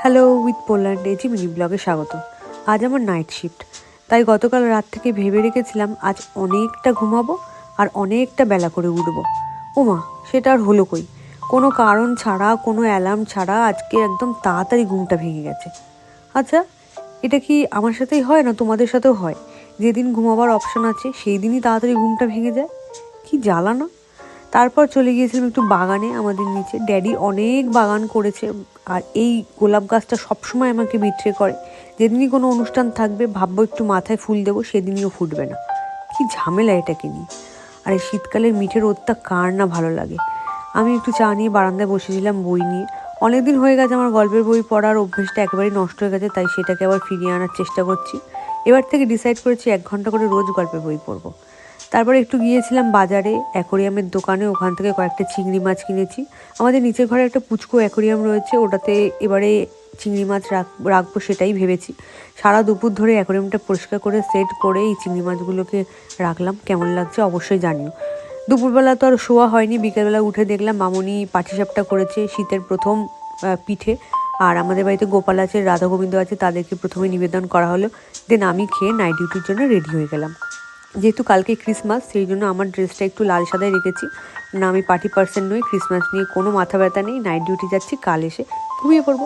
Hello with Poland AG mini ব্লগে স্বাগত। আজ আমার নাইট শিফট, তাই গতকাল রাত থেকে ভেবে রেখেছিলাম আজ অনেকটা ঘুমাবো আর অনেকটা বেলা করে উঠবো। ওমা, সেটা আর হলো কই? কোনো কারণ ছাড়া, কোনো অ্যালার্ম ছাড়া আজকে একদম তাড়াতাড়ি ঘুমটা ভেঙে গেছে। আচ্ছা, এটা কি আমার সাথেই হয় না তোমাদের সাথেও হয়? যেদিন ঘুমাবার অপশান আছে সেই দিনই তাড়াতাড়ি ঘুমটা ভেঙে যায়। কি জ্বালা না! তারপর চলে গিয়েছিলাম একটু বাগানে, আমাদের নিচে ড্যাডি অনেক বাগান করেছে। আর এই গোলাপ গাছটা সবসময় আমাকে বিট্রে করে। যেদিনই কোনো অনুষ্ঠান থাকবে ভাববো একটু মাথায় ফুল দেবো, সেদিনইও ফুটবে না। কি ঝামেলা এটাকে নিয়ে! আর এই শীতকালের মিঠে রোদটা কার না ভালো লাগে। আমি একটু চা নিয়ে বারান্দায় বসেছিলাম বই নিয়ে। অনেকদিন হয়ে গেছে আমার গল্পের বই পড়ার অভ্যেসটা একেবারেই নষ্ট হয়ে গেছে, তাই সেটাকে আবার ফিরিয়ে আনার চেষ্টা করছি। এবার থেকে ডিসাইড করেছি 1 ঘন্টা করে রোজ গল্পের বই পড়বো। তারপরে একটু গিয়েছিলাম বাজারে, অ্যাকোরিয়ামের দোকানে, ওখান থেকে কয়েকটা চিংড়ি মাছ কিনেছি। আমাদের নিচের ঘরে একটা পুচকো অ্যাকোরিয়াম রয়েছে, ওটাতে এবারে চিংড়ি মাছ রাখবো সেটাই ভেবেছি। সারা দুপুর ধরে অ্যাকোরিয়ামটা পরিষ্কার করে সেট করে এই চিংড়ি মাছগুলোকে রাখলাম। কেমন লাগছে অবশ্যই জানিও। দুপুরবেলা তো আর শোয়া হয়নি, বিকেলবেলা উঠে দেখলাম মামনি পাটিসাপটা করেছে, শীতের প্রথম পিঠে। আর আমাদের বাড়িতে গোপাল আছে, রাধা গোবিন্দ আছে, তাদেরকে প্রথমে নিবেদন করা হলো। দেন আমি খেয়ে নাইট ডিউটির জন্য রেডি হয়ে গেলাম। যেহেতু কালকে ক্রিসমাস, সেই জন্য আমার ড্রেসটা একটু লাল সাদায় রেখেছি। না, আমি পার্টি পার্সন নই, ক্রিসমাস নিয়ে কোনো মাথা ব্যথা নেই। নাইট ডিউটি যাচ্ছি, কাল এসে ঘুমিয়ে পড়বো।